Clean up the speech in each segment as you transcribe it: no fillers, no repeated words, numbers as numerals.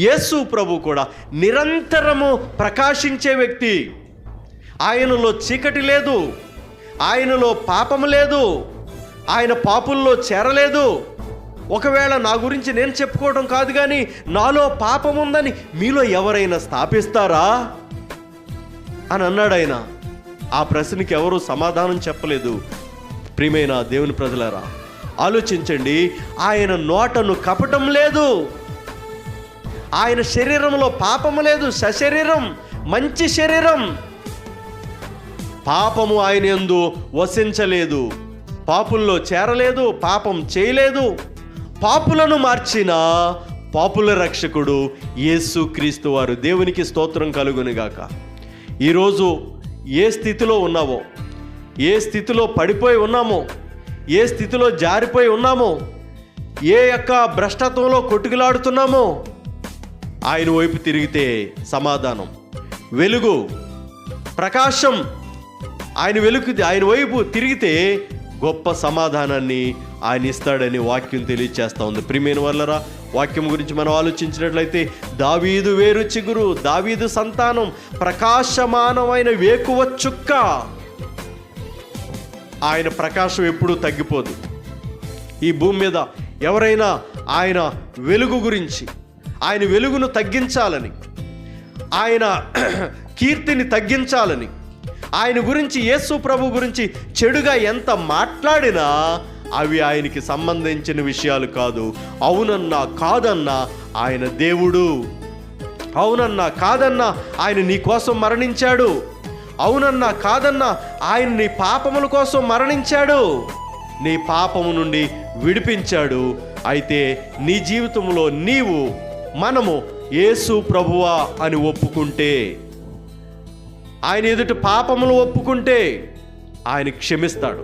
యేసు ప్రభు కూడా నిరంతరము ప్రకాశించే వ్యక్తి. ఆయనలో చీకటి లేదు, ఆయనలో పాపము లేదు, ఆయన పాపుల్లో చేరలేదు. ఒకవేళ నా గురించి నేను చెప్పుకోవడం కాదు, కానీ నాలో పాపం ఉందని మీలో ఎవరైనా స్థాపిస్తారా అని అన్నాడు ఆయన. ఆ ప్రశ్నకి ఎవరు సమాధానం చెప్పలేదు. ప్రియమైన దేవుని ప్రజలారా, ఆలోచించండి. ఆయన నోటను కపటం లేదు, ఆయన శరీరంలో పాపము లేదు, సశరీరం, మంచి శరీరం. పాపము ఆయన యందు వసించలేదు, పాపుల్లో చేరలేదు, పాపం చేయలేదు. పాపులను మార్చిన పాపుల రక్షకుడు యేసుక్రీస్తు వారు. దేవునికి స్తోత్రం కలుగునుగాక. ఈరోజు ఏ స్థితిలో ఉన్నావో, ఏ స్థితిలో పడిపోయి ఉన్నామో, ఏ స్థితిలో జారిపోయి ఉన్నామో, ఏ యొక్క భ్రష్టత్వంలో కొట్టుకులాడుతున్నామో, ఆయన వైపు తిరిగితే సమాధానం, వెలుగు, ప్రకాశం. ఆయన వైపు తిరిగితే గొప్ప సమాధానాన్ని ఆయన ఇస్తాడని వాక్యం తెలియచేస్తూ ఉంది. ప్రియమైన వాళ్ళరా, వాక్యం గురించి మనం ఆలోచించినట్లయితే, దావీదు వేరు చిగురు, దావీదు సంతానం, ప్రకాశమానమైన వేకువ చుక్క. ఆయన ప్రకాశం ఎప్పుడూ తగ్గిపోదు. ఈ భూమి మీద ఎవరైనా ఆయన వెలుగు గురించి, ఆయన వెలుగును తగ్గించాలని, ఆయన కీర్తిని తగ్గించాలని, ఆయన గురించి, యేసు ప్రభు గురించి చెడుగా ఎంత మాట్లాడినా అవి ఆయనకి సంబంధించిన విషయాలు కాదు. అవునన్నా కాదన్నా ఆయన దేవుడు, అవునన్నా కాదన్నా ఆయన నీ కోసం మరణించాడు, అవునన్నా కాదన్నా ఆయన నీ పాపముల కోసం మరణించాడు, నీ పాపము నుండి విడిపించాడు. అయితే నీ జీవితంలో మనము యేసు ప్రభువా అని ఒప్పుకుంటే, ఆయన ఎదుట పాపములు ఒప్పుకుంటే ఆయన క్షమిస్తాడు,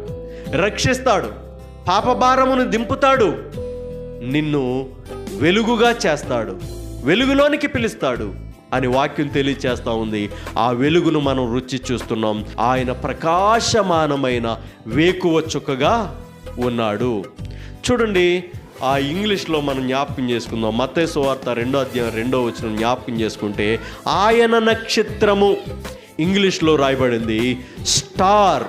రక్షిస్తాడు, పాపభారమును దింపుతాడు, నిన్ను వెలుగుగా చేస్తాడు, వెలుగులోనికి పిలుస్తాడు అని వాక్యం తెలియచేస్తూ ఉంది. ఆ వెలుగును మనం రుచి చూస్తున్నాం. ఆయన ప్రకాశమానమైన వేకువ చుక్కగా ఉన్నాడు. చూడండి, ఆ ఇంగ్లీష్లో మనం జ్ఞాపకం చేసుకుందాం. మత్తయి సువార్త 2వ అధ్యాయం 2వ వచనం జ్ఞాపకం చేసుకుంటే, ఆయన నక్షత్రము, ఇంగ్లీష్లో రాయబడింది స్టార్.